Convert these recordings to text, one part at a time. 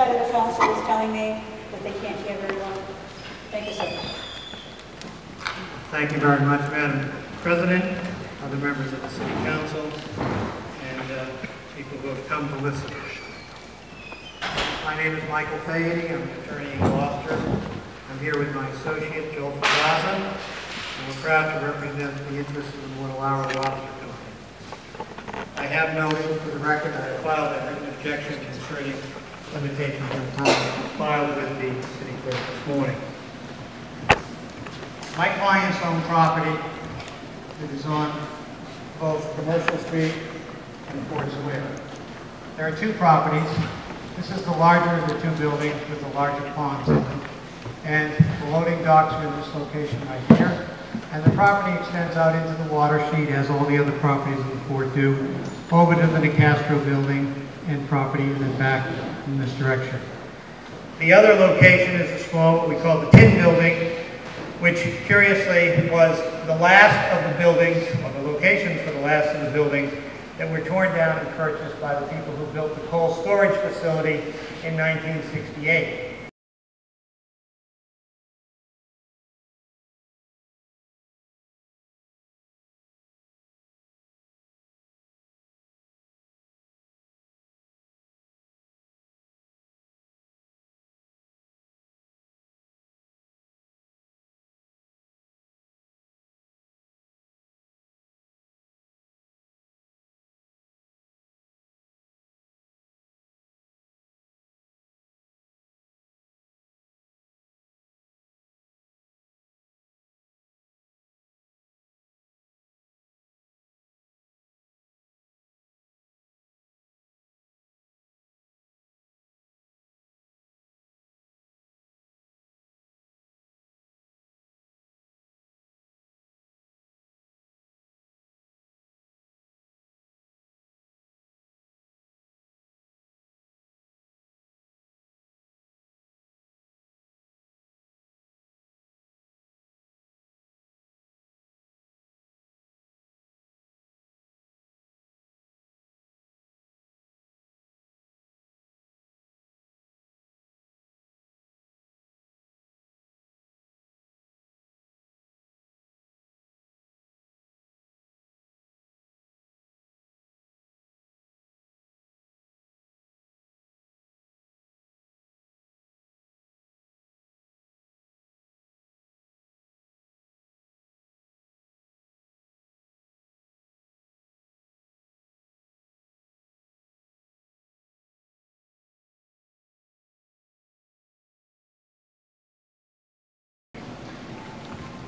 side of the phone, someone's telling me that they can't hear very well. Thank you, sir. Thank you very much, Madam President, other members of the City Council, and people who have come to listen. My name is Michael Faherty. I'm an attorney in Gloucester. I'm here with my associate, Joel Favazza, and we're proud to represent the interests of the Mortal Hour Lobster Company. I have noted, for the record, I have filed a written objection concerning limitations on time, which was filed with the City Clerk this morning. My clients own property that is on both Commercial Street and Fort Square. There are two properties. This is the larger of the two buildings with the larger ponds in them. And the loading docks are in this location right here. And the property extends out into the water sheet, as all the other properties in the fort do, over to the Nicastro building and property, and then back in this direction. The other location is a small, what we call the Tin Building, which curiously was the last of the buildings, or the locations for the last of the buildings, that were torn down and purchased by the people who built the coal storage facility in 1968.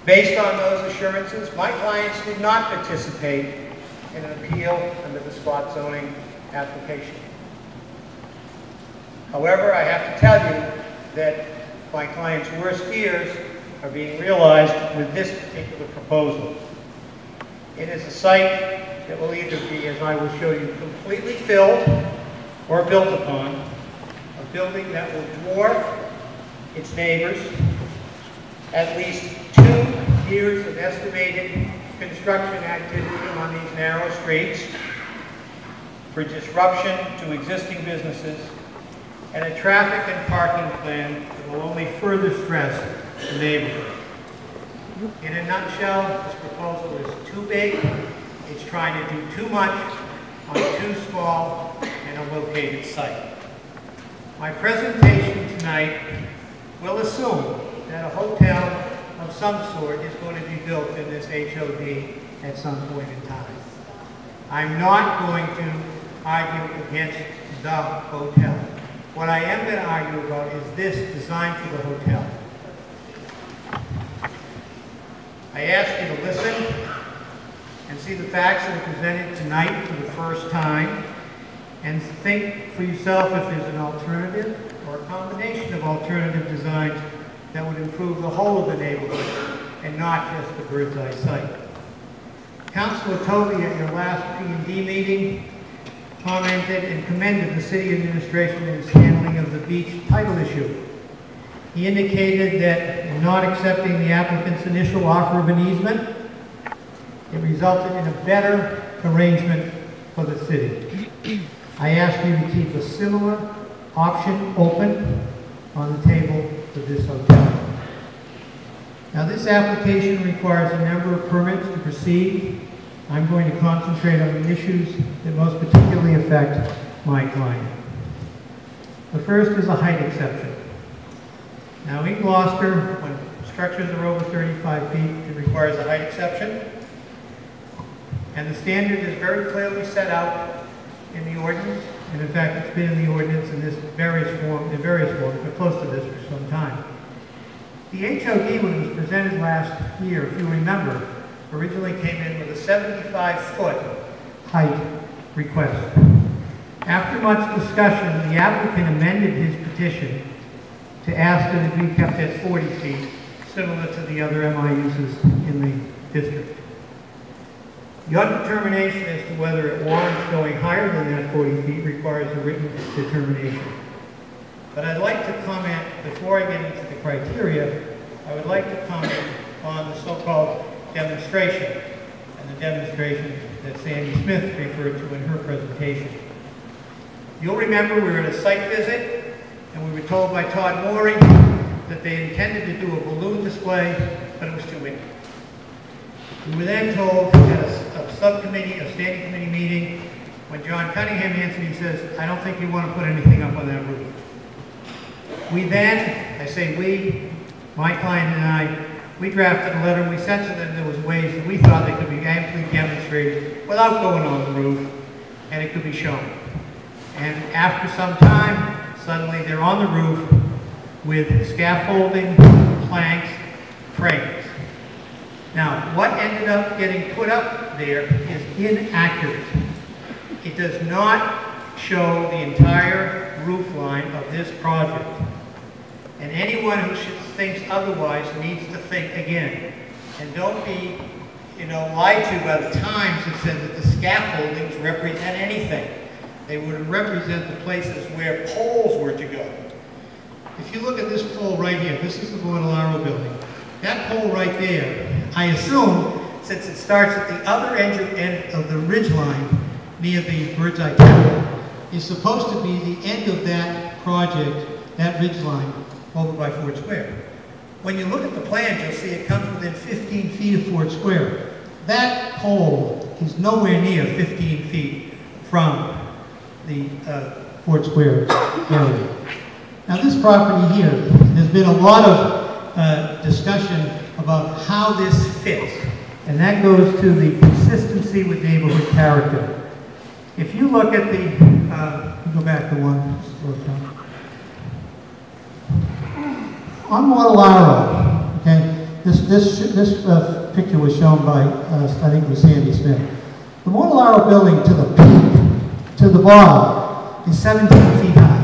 Based on those assurances, my clients did not participate in an appeal under the spot zoning application. However, I have to tell you that my clients' worst fears are being realized with this particular proposal. It is a site that will either be, as I will show you, completely filled or built upon, a building that will dwarf its neighbors, at least 2 years of estimated construction activity on these narrow streets for disruption to existing businesses, and a traffic and parking plan that will only further stress the neighborhood. In a nutshell, this proposal is too big, it's trying to do too much on too small and a located site. My presentation tonight will assume that a hotel of some sort is going to be built in this HOD at some point in time. I'm not going to argue against the hotel. What I am going to argue about is this design for the hotel. I ask you to listen and see the facts that are presented tonight for the first time, and think for yourself if there's an alternative or a combination of alternative designs that would improve the whole of the neighborhood and not just the bird's eye site. Councilor Toby at your last P&D meeting commented and commended the city administration in its handling of the beach title issue. He indicated that in not accepting the applicant's initial offer of an easement, it resulted in a better arrangement for the city. I ask you to keep a similar option open on the table for this hotel. Now this application requires a number of permits to proceed. I'm going to concentrate on the issues that most particularly affect my client. The first is a height exception. Now in Gloucester, when structures are over 35 feet, it requires a height exception. And the standard is very clearly set out in the ordinance. And in fact, it's been in the ordinance in various forms, but close to this for some time. The HOD, when it was presented last year, if you remember, originally came in with a 75-foot height request. After much discussion, the applicant amended his petition to ask that it be kept at 40 feet, similar to the other MI uses in the district. Your determination as to whether it warrants going higher than that 40 feet requires a written determination. But I'd like to comment, before I get into the criteria, I would like to comment on the so-called demonstration, and the demonstration that Sandy Smith referred to in her presentation. You'll remember we were at a site visit, and we were told by Todd Mooring that they intended to do a balloon display, but it was too windy. We were then told at a subcommittee, a standing committee meeting, when John Cunningham answered, he says, I don't think you want to put anything up on that roof. We then, I say we, my client and I, we drafted a letter and we sent to them there was ways that we thought they could be amply demonstrated without going on the roof, and it could be shown. And after some time, suddenly they're on the roof with scaffolding, planks, cranes. Now, what ended up getting put up there is inaccurate. It does not show the entire roof line of this project. And anyone who thinks otherwise needs to think again. And don't be, lied to by the Times that said that the scaffoldings represent anything. They would represent the places where poles were to go. If you look at this pole right here, this is the Mortellaro building. That pole right there, I assume, since it starts at the other end of the ridge line near the Bird's Eye Tower, is supposed to be the end of that project, that ridge line, over by Ford Square. When you look at the plans, you'll see it comes within 15 feet of Ford Square. That pole is nowhere near 15 feet from the Ford Square area. Now this property here, there's been a lot of discussion about how this fits, and that goes to the consistency with neighborhood character. If you look at the, go back to one, on Mortellaro, okay, this picture was shown by, I think it was Sandy Smith. The Mortellaro building to the peak, to the bottom, is 17 feet high.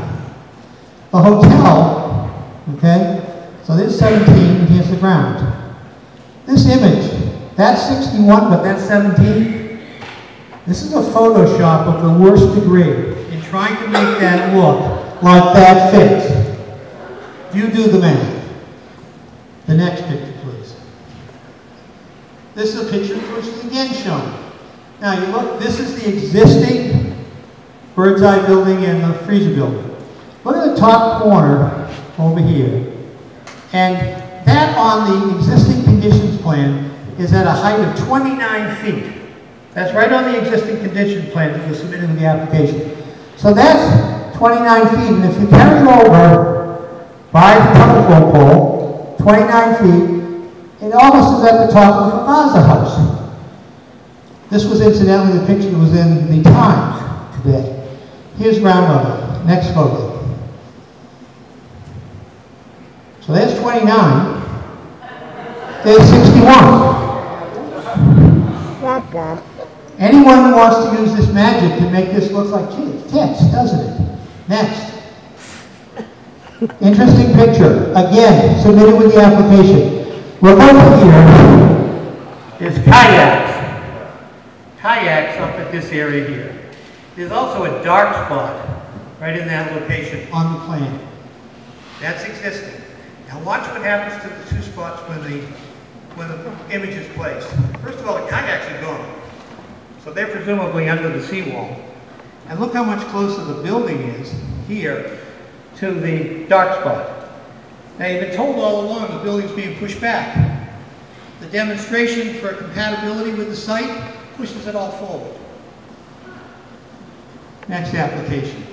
The hotel, okay, so there's 17 and here's the ground. This image, that's 61, but that's 17. This is a Photoshop of the worst degree in trying to make that look like that fits. You do the math. The next picture, please. This is a picture which is again shown. Now you look, this is the existing Bird's Eye building and the freezer building. Look at the top corner over here. And that on the existing conditions plan is at a height of 29 feet. That's right on the existing condition plan that was submitted in the application. So that's 29 feet, and if you carry it over by the telephone pole, 29 feet, it almost is at the top of the favazza house. This was incidentally the picture that was in the Times today. Here's ground level. Next photo. So there's 29. There's 61. Anyone who wants to use this magic can make this look like, gee, it fits, doesn't it? Next. Interesting picture. Again, submitted with the application. Look over here. Is kayaks. Kayaks up at this area here. There's also a dark spot right in that location on the plan. That's existing. Now watch what happens to the two spots when the image is placed. First of all, the kayaks are gone. So they're presumably under the seawall. And look how much closer the building is here to the dark spot. Now, you've been told all along the building's being pushed back. The demonstration for compatibility with the site pushes it all forward. Next application.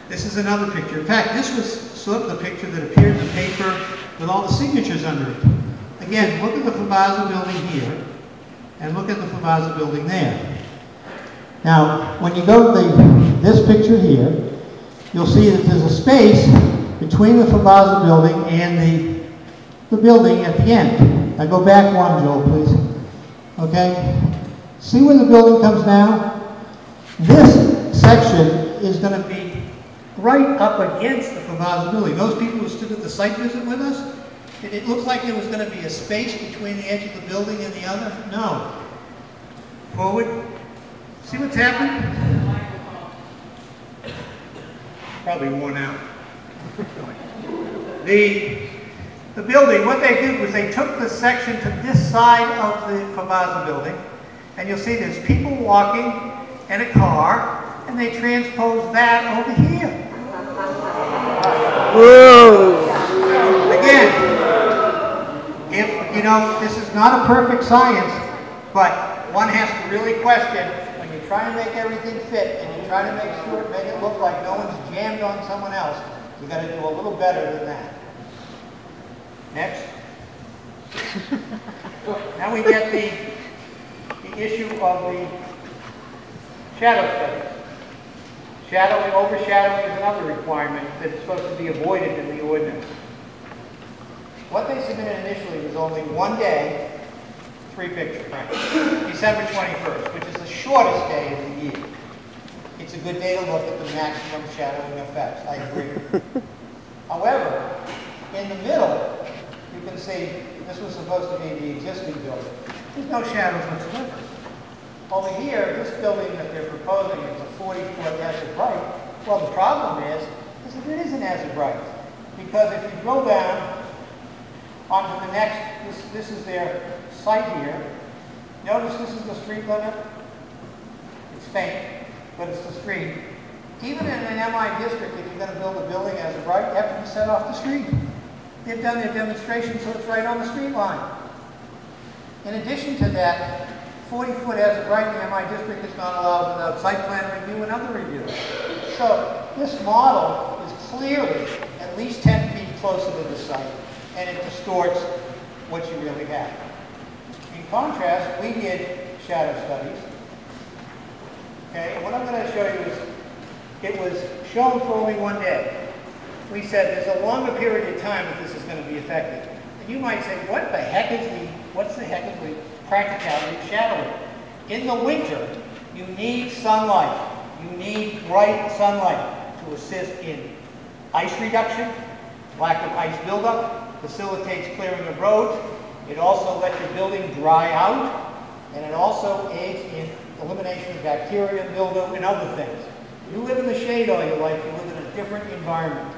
This is another picture. In fact, this was sort of the picture that appeared in the paper with all the signatures under it. Again, look at the favazza building here, and look at the favazza building there. Now, when you go to this picture here, you'll see that there's a space between the favazza building and the building at the end. Now go back one, Joel, please. Okay? See where the building comes down? This section is going to be right up against the favazza building. Those people who stood at the site visit with us, it looked like there was going to be a space between the edge of the building and the other. No. Forward. See what's happened? Probably worn out. The building, what they did was they took the section to this side of the favazza building, and you'll see there's people walking and a car, and they transposed that over here. Whoa! Again, if, you know, this is not a perfect science, but one has to really question when you try to make everything fit and you try to make it look like no one's jammed on someone else, you got to do a little better than that. Next. Now we get the issue of the shadow studies. Shadowing, overshadowing is another requirement that's supposed to be avoided in the ordinance. What they submitted initially was only one day, 3 pictures, right? December 21st, which is the shortest day of the year. It's a good day to look at the maximum shadowing effects, I agree. However, in the middle, you can see this was supposed to be the existing building. There's no shadows whatsoever. Over here, this building that they're proposing is a 40-foot as of right. Well, the problem is that it isn't as of right. Because if you drill down onto the next, this is their site here. Notice this is the street limit. It's faint, but it's the street. Even in an MI district, if you're going to build a building as of right, you have to be set off the street. They've done their demonstration so it's right on the street line. In addition to that, 40-foot as of right in the MI district is not allowed without site plan review and other reviews. So this model is clearly at least 10 feet closer to the site, and it distorts what you really have. In contrast, we did shadow studies. Okay, what I'm going to show you is it was shown for only one day. We said there's a longer period of time that this is going to be effective. And you might say, what's the heck is the practicality of shadowing? In the winter, you need sunlight. You need bright sunlight to assist in ice reduction, lack of ice buildup, facilitates clearing of roads. It also lets your building dry out, and it also aids in elimination of bacteria, mildew, and other things. You live in the shade all your life, you live in a different environment.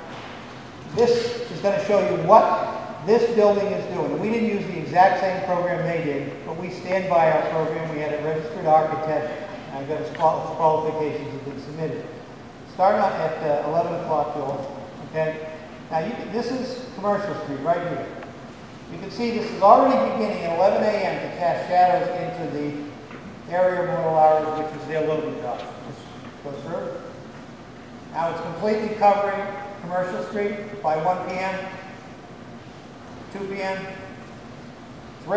This is going to show you what this building is doing. And we didn't use the exact same program they did, but we stand by our program. We had a registered architect, and I've got his qualifications have been submitted. Starting at 11 o'clock, Joel. Okay? Now, this is Commercial Street right here. You can see this is already beginning at 11 a.m. to cast shadows into the area of mortal hours, which is their loading dock. This goes through. Now it's completely covering Commercial Street by 1 p.m., 2 p.m., 3,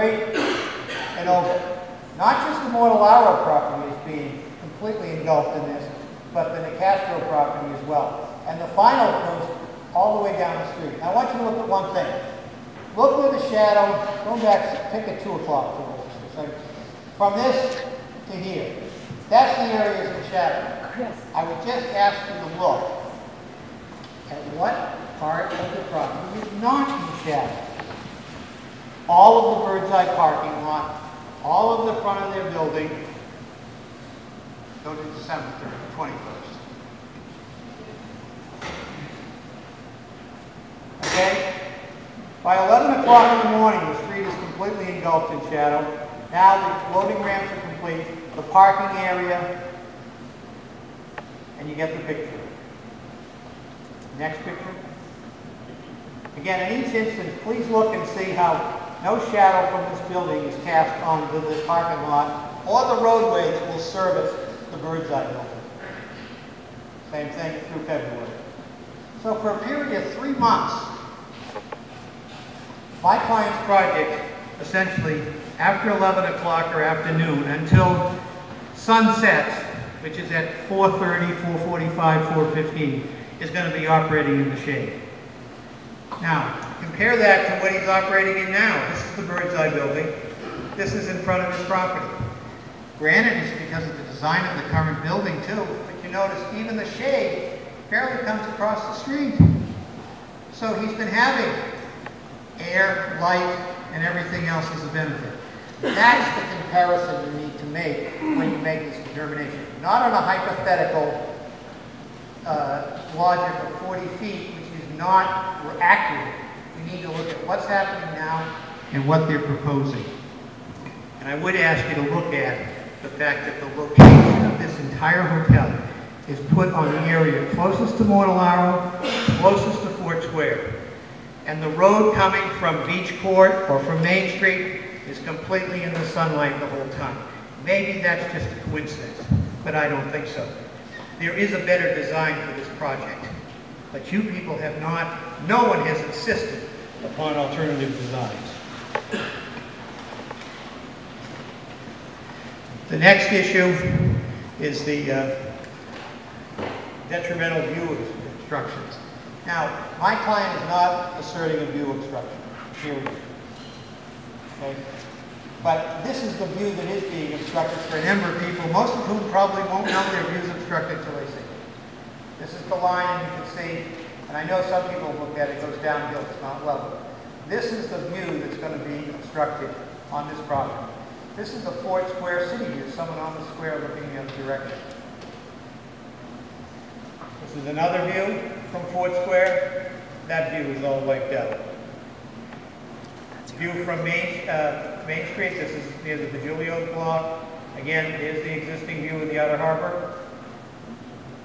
and over. Not just the mortal hour property is being completely engulfed in this, but the Nicastro property as well. And the final goes all the way down the street. Now I want you to look at one thing. Look where the shadow, going back, pick at 2 o'clock. From this to here. That's the areas of shadow. I would just ask you to look at what part of the property is not in shadow. All of the bird's eye parking lot, all of the front of their building, go to December 21st. Okay? By 11 o'clock in the morning, the street is completely engulfed in shadow. Now the loading ramps are complete, the parking area, and you get the picture. Next picture. Again, in each instance, please look and see how no shadow from this building is cast onto the parking lot or the roadway that will service the bird's eye building. Same thing through February. So for a period of 3 months, my client's project, essentially after 11 o'clock or afternoon until sunset, which is at 4:30, 4:45, 4:15, is going to be operating in the shade. Now, compare that to what he's operating in now. This is the bird's eye building. This is in front of his property. Granted, it's because of the design of the current building too, but you notice even the shade barely comes across the street. So he's been having air, light, and everything else as a benefit. That's the comparison you need to make when you make this determination. Not on a hypothetical logic of 40 feet, which is not accurate. We need to look at what's happening now and what they're proposing. And I would ask you to look at the fact that the location of this entire hotel is put on the area closest to Mortallaro, closest to Fort Square. And the road coming from Beach Court or from Main Street is completely in the sunlight the whole time. Maybe that's just a coincidence, but I don't think so. There is a better design for this project, but you people have not, no one has insisted upon alternative designs. The next issue is the detrimental view obstructions. Now, my client is not asserting a view obstruction, period. Okay? But this is the view that is being obstructed for a number of people, most of whom probably won't know their view's obstructed until they see it. This is the line you can see, and I know some people look at it, it goes downhill, it's not level. This is the view that's going to be obstructed on this property. This is the Fort Square city view, someone on the square looking in the other direction. This is another view from Fort Square. That view is all wiped out. View from Main Street, this is near the Vigilio's block. Again, here's the existing view of the Outer Harbor.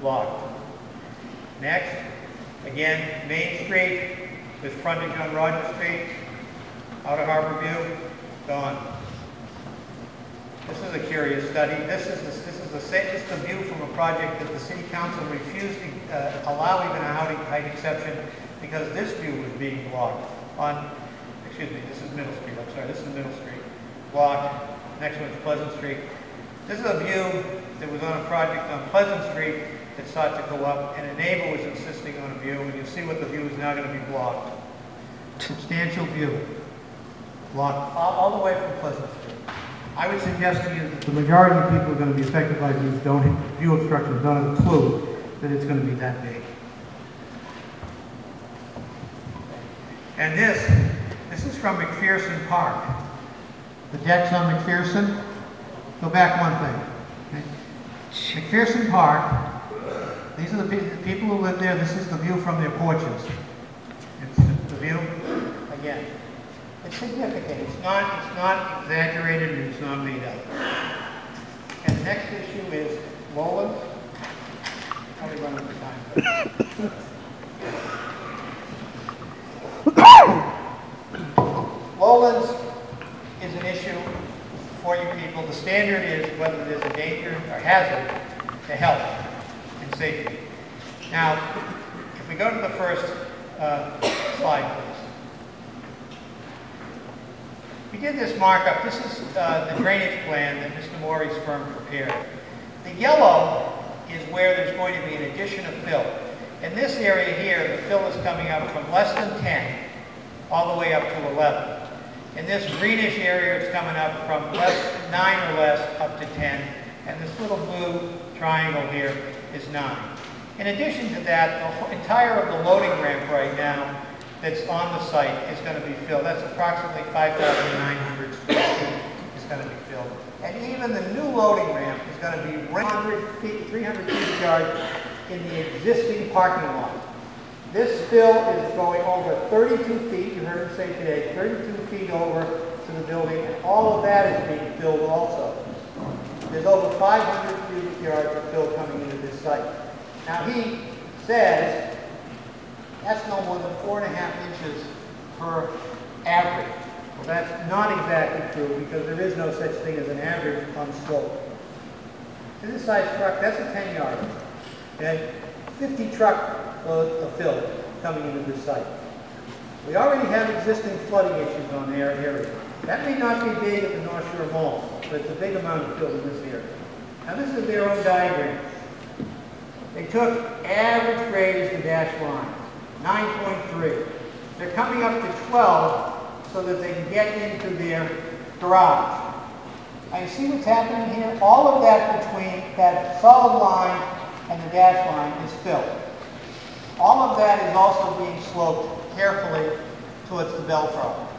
Blocked. Next, again, Main Street with frontage on Roger Street. Outer Harbor view, gone. This is a curious study. This is the view from a project that the City Council refused to allow even a height exception because this view was being blocked on, excuse me, this is Middle Street, I'm sorry, this is Middle Street. Blocked. Next one is Pleasant Street. This is a view that was on a project on Pleasant Street that sought to go up, and a neighbor was insisting on a view, and you see what the view is now going to be blocked. Substantial view. Blocked all the way from Pleasant Street. I would suggest to you that the majority of people who are going to be affected by view obstructions don't have a clue that it's going to be that big. And this is from McPherson Park. The decks on McPherson. Go back one thing. Okay. McPherson Park, these are the people who live there. This is the view from their porches. It's the view, again. It's significant. It's not exaggerated and it's not made up. And the next issue is Lowlands. How are we running for time? Lowlands is an issue for you people. The standard is whether there's a danger or hazard to health and safety. Now, if we go to the first slide, please. We did this markup. This is the drainage plan that Mr. Morey's firm prepared. The yellow is where there's going to be an addition of fill. In this area here, the fill is coming up from less than 10 all the way up to 11. In this greenish area, it's coming up from 9 or less up to 10. And this little blue triangle here is 9. In addition to that, the entire of the loading ramp right now that's on the site is going to be filled. That's approximately 5,900 square feet is going to be filled. And even the new loading ramp is going to be 300 cubic yards in the existing parking lot. This fill is going over 32 feet, you heard him say today, 32 feet over to the building, and all of that is being filled also. There's over 500 cubic yards of fill coming into this site. Now he says That's no more than 4.5 inches per average. Well, that's not exactly true because there is no such thing as an average on slope. This size truck, that's a 10-yarder. Okay? 50 truckloads of fill coming into this site. We already have existing flooding issues on their area. That may not be big at the North Shore Mall, but it's a big amount of fill in this area. Now this is their own diagram. They took average grade as the dash line, 9.3. They're coming up to 12 so that they can get into their garage. Now you see what's happening here? All of that between that solid line and the dash line is filled. All of that is also being sloped carefully towards the bell property.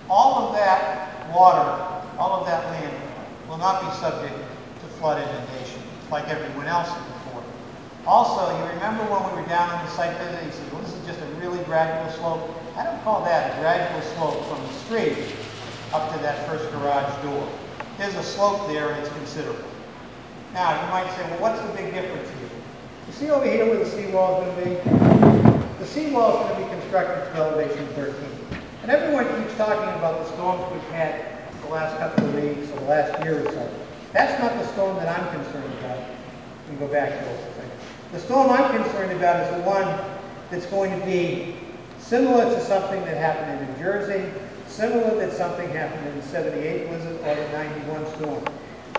All of that water, all of that land will not be subject to flood inundation like everyone else before. Also, you remember when we were down on the site visit, he said, well, this is just a really gradual slope. I don't call that a gradual slope from the street up to that first garage door. There's a slope there and it's considerable. Now, you might say, well, what's the big difference here? You see over here where the seawall is going to be? The seawall is going to be constructed to elevation 13. And everyone keeps talking about the storms we've had the last couple of weeks or the last year or so. That's not the storm that I'm concerned about. We can go back to this thing. The storm I'm concerned about is the one that's going to be similar to something that happened in New Jersey, similar to something happened in the 78 blizzard or the 91 storm.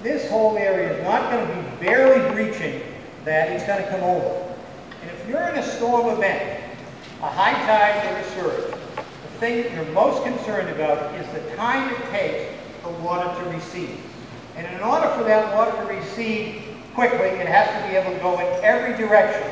This whole area is not going to be barely breaching that, it's going to come over. And if you're in a storm event, a high tide or a surge, the thing that you're most concerned about is the time it takes for water to recede. And in order for that water to recede quickly, it has to be able to go in every direction.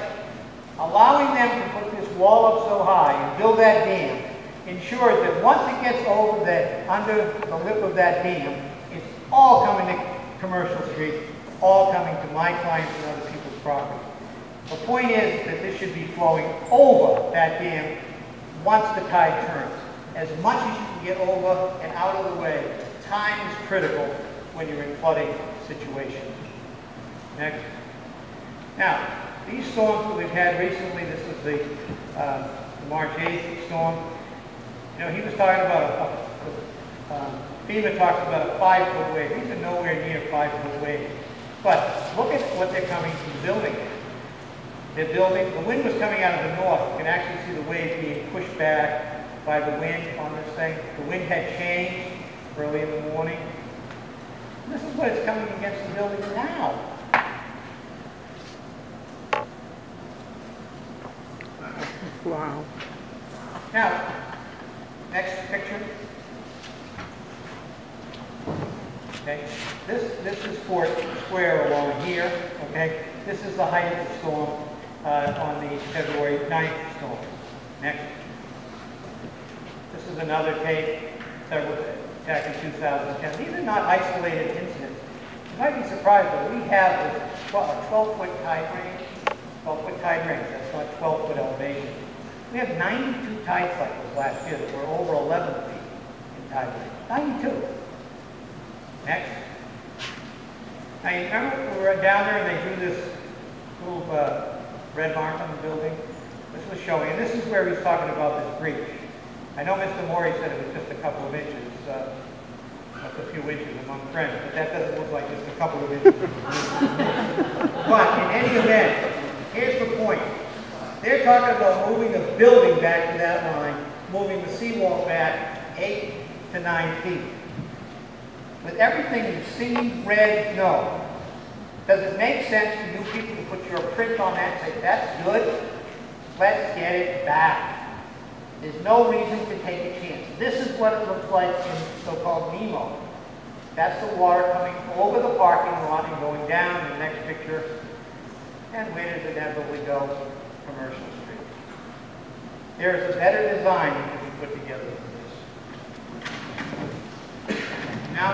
Allowing them to put this wall up so high and build that dam ensures that once it gets over that, under the lip of that dam, it's all coming to Commercial Street, all coming to my clients and other people's property. The point is that this should be flowing over that dam once the tide turns. As much as you can get over and out of the way, time is critical when you're in flooding situations. Next. Now, these storms that we've had recently, this was the March 8th storm. You know, he was talking about FEMA talks about a 5-foot wave. These are nowhere near 5-foot waves. But look at what they're coming from building. They're building, the wind was coming out of the north. You can actually see the waves being pushed back by the wind on this thing. The wind had changed early in the morning. And this is what it's coming against the building now. Wow. Now, next picture. Okay, this is Fort Square along here. Okay, this is the height of the storm on the February 9th storm. Next. This is another tape back in 2010. These are not isolated incidents. You might be surprised, but we have a 12-foot tide range. 12-foot tide range. That's not 12-foot elevation. We have 92 tide cycles last year that were over 11 feet in tide range. 92. Next. Now you remember when we were down there and they drew this little red mark on the building? This was showing, and this is where he's talking about this breach. I know Mr. Morey said it was just a couple of inches, that's a few inches among friends, but that doesn't look like just a couple of inches. But in any event, here's the point. They're talking about moving the building back to that line, moving the seawall back 8 to 9 feet. With everything you've seen, read, know, does it make sense for you people to put your print on that and say, that's good, let's get it back? There's no reason to take a chance. This is what it looks like in so-called Nemo. That's the water coming over the parking lot and going down in the next picture. And where does it inevitably go? Commercial Street. There is a better design that can be put together for this. Now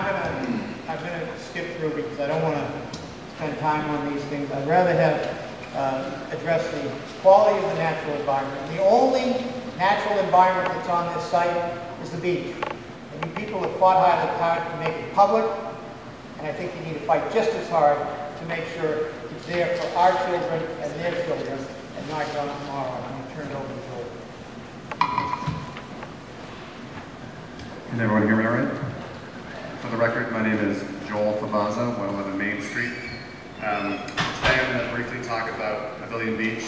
I'm going to skip through because I don't want to spend time on these things. I'd rather have address the quality of the natural environment. The only natural environment that's on this site is the beach. And you people have fought hard to make it public, and I think you need to fight just as hard to make sure it's there for our children and their children, and not gone tomorrow. turn it over to Joel. Can everyone hear me all right? For the record, my name is Joel Favazza, 111 Main Street. Today I'm going to briefly talk about Pavilion Beach.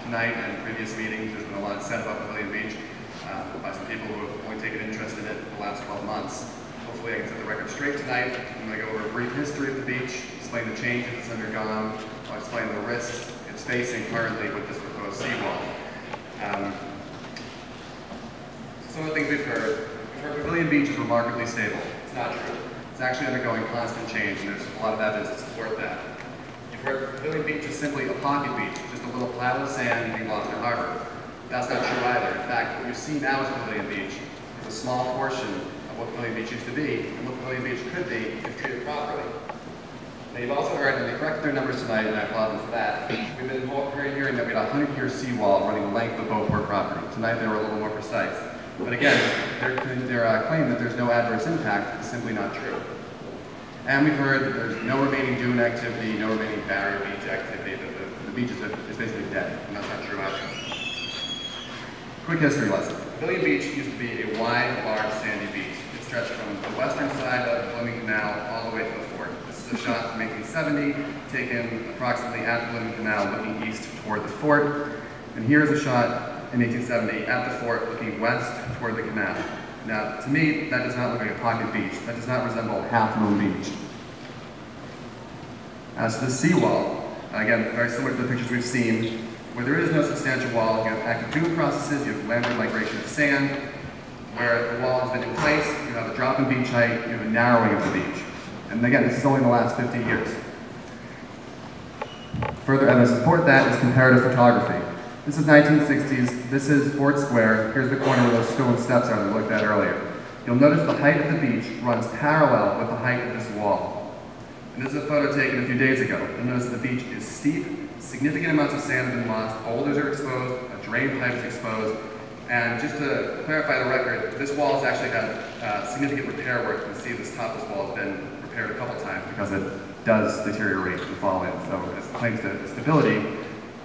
Tonight and in previous meetings, there's been a lot said about Pavilion Beach by some people who have only taken interest in it in the last 12 months. Hopefully I can set the record straight tonight. I'm going to go over a brief history of the beach, explain the changes it's undergone, I'll explain the risks it's facing currently with this proposed seawall. Some of the things we've heard Pavilion Beach is remarkably stable. It's not true. It's actually undergoing constant change, and there's a lot of evidence to support that. You've heard Pavilion Beach is simply a pocket beach, just a little plat of sand being lost in harbor. That's not true either. In fact, what you see now as Pavilion Beach is a small portion of what Pavilion Beach used to be, and what Pavilion Beach could be if treated properly. Now you've also heard, and they corrected their numbers tonight, and I applaud them for that. We've been hearing that we had a 100-year seawall running the length of Beauport property. Tonight they were a little more precise. But again, their claim that there's no adverse impact is simply not true. And we've heard that there's no remaining dune activity, no remaining barrier beach activity, that the beach is basically dead, and that's not true either. Quick history lesson. Pavilion Beach used to be a wide, large, sandy beach. It stretched from the western side of the Fleming Canal all the way to the fort. This is a shot from 1870, taken approximately at the Fleming Canal, looking east toward the fort. And here's a shot in 1870 at the fort looking west toward the canal. Now, to me, that does not look like a pocket beach. That does not resemble Half Moon Beach. As to the seawall, again, very similar to the pictures we've seen, where there is no substantial wall, you have active dune processes, you have landward migration of sand. Where the wall has been in place, you have a drop in beach height, you have a narrowing of the beach. And again, this is only in the last 50 years. Further evidence to support that is comparative photography. This is 1960s, this is Fort Square, here's the corner where those stone steps are that we looked at earlier. You'll notice the height of the beach runs parallel with the height of this wall. And this is a photo taken a few days ago. You'll notice that the beach is steep, significant amounts of sand have been lost, boulders are exposed, a drain pipe is exposed, and just to clarify the record, this wall has actually had significant repair work. You can see this top of this wall has been repaired a couple times because it does deteriorate and fall in. So as it claims to stability,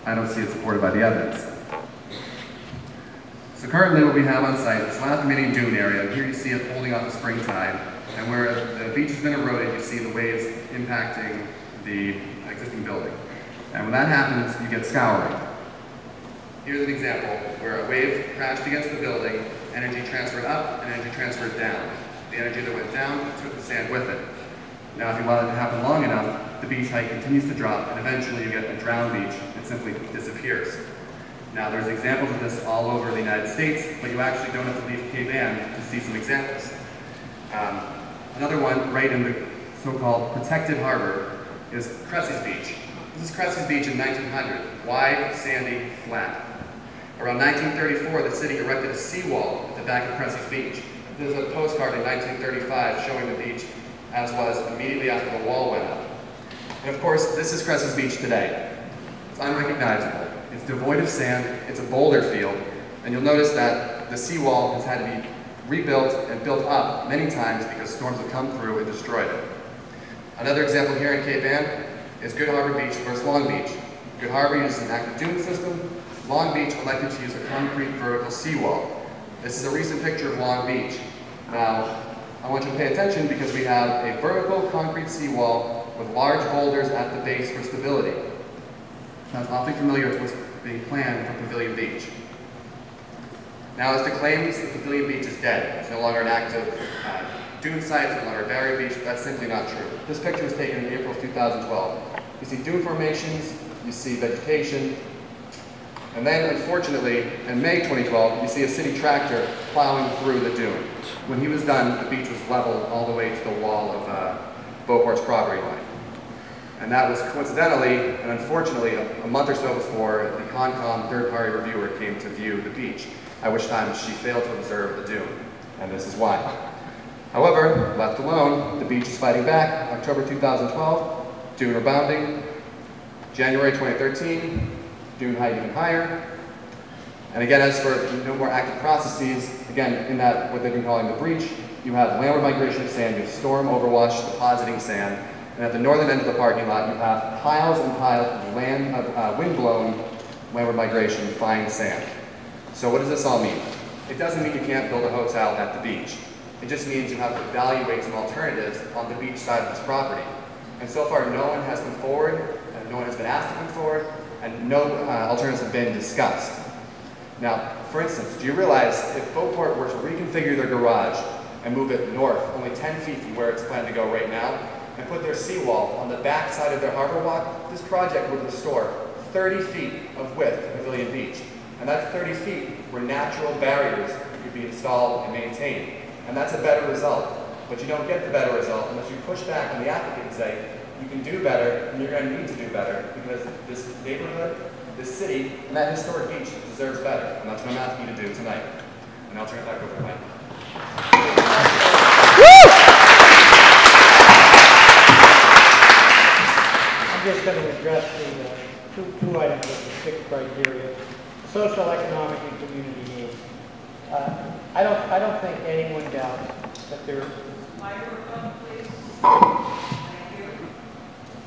I don't see it supported by the evidence. So currently what we have on site is this last remaining dune area. Here you see it holding off the spring tide, and where the beach has been eroded, you see the waves impacting the existing building. And when that happens, you get scouring. Here's an example where a wave crashed against the building, energy transferred up and energy transferred down. The energy that went down took the sand with it. Now if you allow it to happen long enough, the beach height continues to drop, and eventually you get a drowned beach. It simply disappears. Now there's examples of this all over the United States, but you actually don't have to leave Cape Ann to see some examples. Another one right in the so-called protected harbor is Cressy's Beach. This is Cressy's Beach in 1900, wide, sandy, flat. Around 1934, the city erected a seawall at the back of Cressy's Beach. There's a postcard in 1935 showing the beach as was immediately after the wall went up. And of course, this is Cressy's Beach today. It's unrecognizable. It's devoid of sand, it's a boulder field, and you'll notice that the seawall has had to be rebuilt and built up many times because storms have come through and destroyed it. Another example here in Cape Ann is Good Harbor Beach versus Long Beach. Good Harbor uses an active dune system. Long Beach elected to use a concrete vertical seawall. This is a recent picture of Long Beach. Now, I want you to pay attention because we have a vertical concrete seawall with large boulders at the base for stability. Sounds awfully familiar to what's being planned for Pavilion Beach. Now, as to claims that Pavilion Beach is dead, it's no longer an active dune site, it's no longer a barrier beach, that's simply not true. This picture was taken in April of 2012. You see dune formations, you see vegetation, and then, unfortunately, in May 2012, you see a city tractor plowing through the dune. When he was done, the beach was leveled all the way to the wall of Beauport's property line. And that was coincidentally, and unfortunately, a month or so before the Concom third-party reviewer came to view the beach, at which time she failed to observe the dune. And this is why. However, left alone, the beach is fighting back. October 2012, dune rebounding. January 2013, dune height even higher. And again, as for no more active processes, again, in that, what they've been calling the breach, you have landward migration of sand, you have storm overwash depositing sand, and at the northern end of the parking lot, you have piles and piles of wind-blown landward migration, fine sand. So what does this all mean? It doesn't mean you can't build a hotel at the beach. It just means you have to evaluate some alternatives on the beach side of this property. And so far, no one has come forward, and no one has been asked to come forward, and no alternatives have been discussed. Now, for instance, do you realize if Beauport were to reconfigure their garage and move it north, only 10 feet from where it's planned to go right now, and put their seawall on the back side of their harbor walk, this project would restore 30 feet of width to Pavilion Beach. And that's 30 feet where natural barriers could be installed and maintained. And that's a better result. But you don't get the better result unless you push back on the applicant and say, you can do better, and you're going to need to do better, because this neighborhood, this city, and that historic beach deserves better. And that's what I'm asking you to do tonight. And I'll turn it back over to Mike. I'm just going to address the two items of the 6 criteria: social, economic, and community needs. I don't think anyone doubts that there. Microphone, please.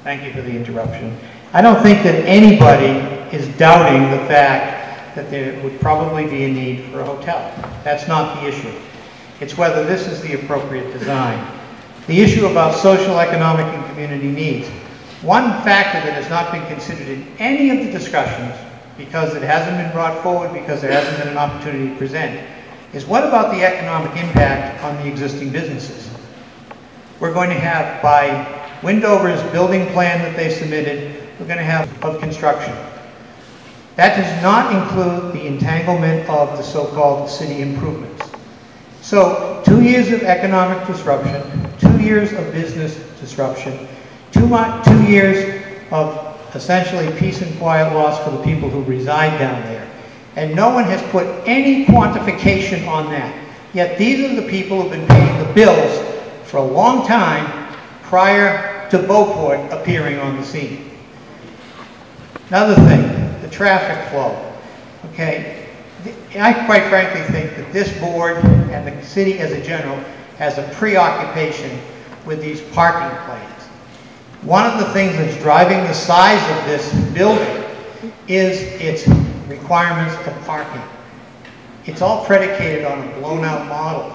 Thank you for the interruption. I don't think that anybody is doubting the fact that there would probably be a need for a hotel. That's not the issue. It's whether this is the appropriate design. The issue about social, economic, and community needs. One factor that has not been considered in any of the discussions, because it hasn't been brought forward, because there hasn't been an opportunity to present, is what about the economic impact on the existing businesses? We're going to have, by Windover's building plan that they submitted, we're going to have of construction. That does not include the entanglement of the so-called city improvements. So 2 years of economic disruption, 2 years of business disruption, 2 years of essentially peace and quiet loss for the people who reside down there. And no one has put any quantification on that. Yet these are the people who've been paying the bills for a long time prior to Beauport appearing on the scene. Another thing, the traffic flow. Okay, I quite frankly think that this board and the city as a general has a preoccupation with these parking plans. One of the things that's driving the size of this building is its requirements of parking. It's all predicated on a blown out model.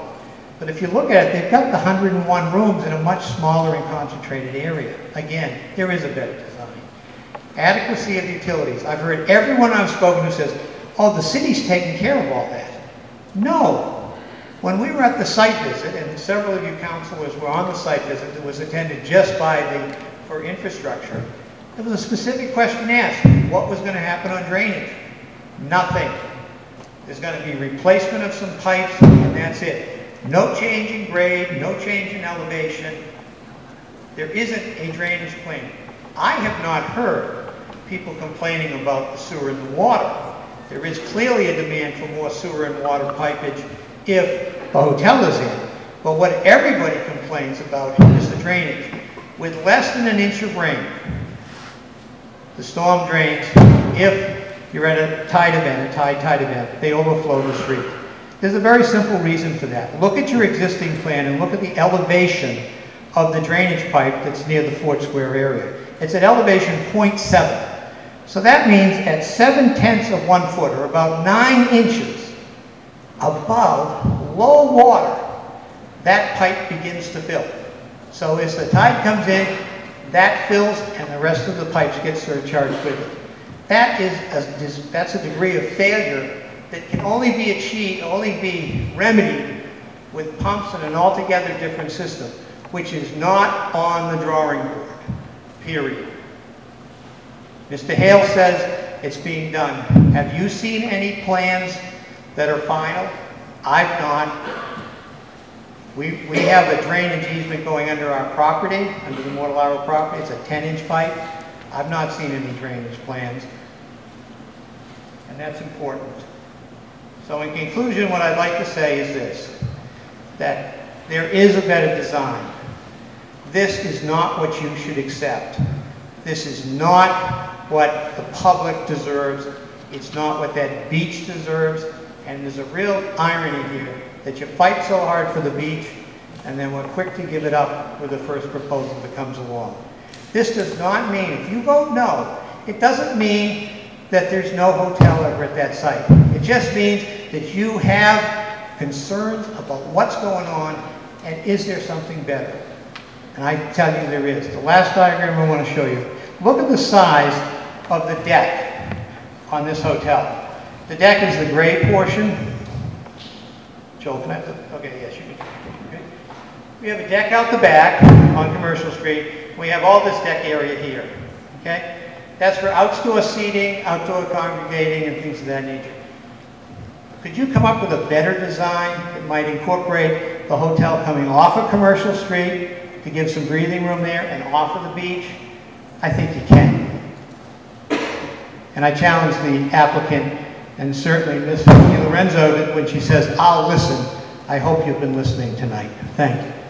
But if you look at it, they've got the 101 rooms in a much smaller and concentrated area. Again, there is a better design. Adequacy of utilities. I've heard everyone I've spoken to says, oh, the city's taking care of all that. No. When we were at the site visit, and several of you councilors were on the site visit that was attended just for infrastructure, there was a specific question asked. What was going to happen on drainage? Nothing. There's going to be replacement of some pipes, and that's it. No change in grade, no change in elevation. There isn't a drainage plan. I have not heard people complaining about the sewer and the water. There is clearly a demand for more sewer and water pipage if a hotel is in. But what everybody complains about is the drainage. With less than an inch of rain, the storm drains. If you're at a tide event, tide event, they overflow the street. There's a very simple reason for that. Look at your existing plan and look at the elevation of the drainage pipe that's near the Fort Square area. It's at elevation 0.7. So that means at 7/10 of 1 foot, or about 9 inches above low water, that pipe begins to fill. So as the tide comes in, that fills and the rest of the pipes get surcharged with it. That's a degree of failure that can only be achieved, only be remedied with pumps and an altogether different system, which is not on the drawing board, period. Mr. Hale says it's being done. Have you seen any plans that are final? I've not. We have a drainage easement going under our property, under the Mortallaro property. It's a 10-inch pipe. I've not seen any drainage plans, and that's important. So in conclusion, what I'd like to say is this, that there is a better design. This is not what you should accept. This is not what the public deserves. It's not what that beach deserves. And there's a real irony here that you fight so hard for the beach and then we're quick to give it up with the first proposal that comes along. This does not mean, if you vote no, it doesn't mean that there's no hotel ever at that site. It just means that you have concerns about what's going on and is there something better. And I tell you there is. The last diagram I want to show you. Look at the size of the deck on this hotel. The deck is the gray portion. Joel, can I? Okay, yes, you can. Okay. We have a deck out the back on Commercial Street. We have all this deck area here. Okay? That's for outdoor seating, outdoor congregating, and things of that nature. Could you come up with a better design that might incorporate the hotel coming off of Commercial Street to give some breathing room there and off of the beach? I think you can. And I challenge the applicant, and certainly Ms. Lorenzo, when she says, "I'll listen," I hope you've been listening tonight. Thank you.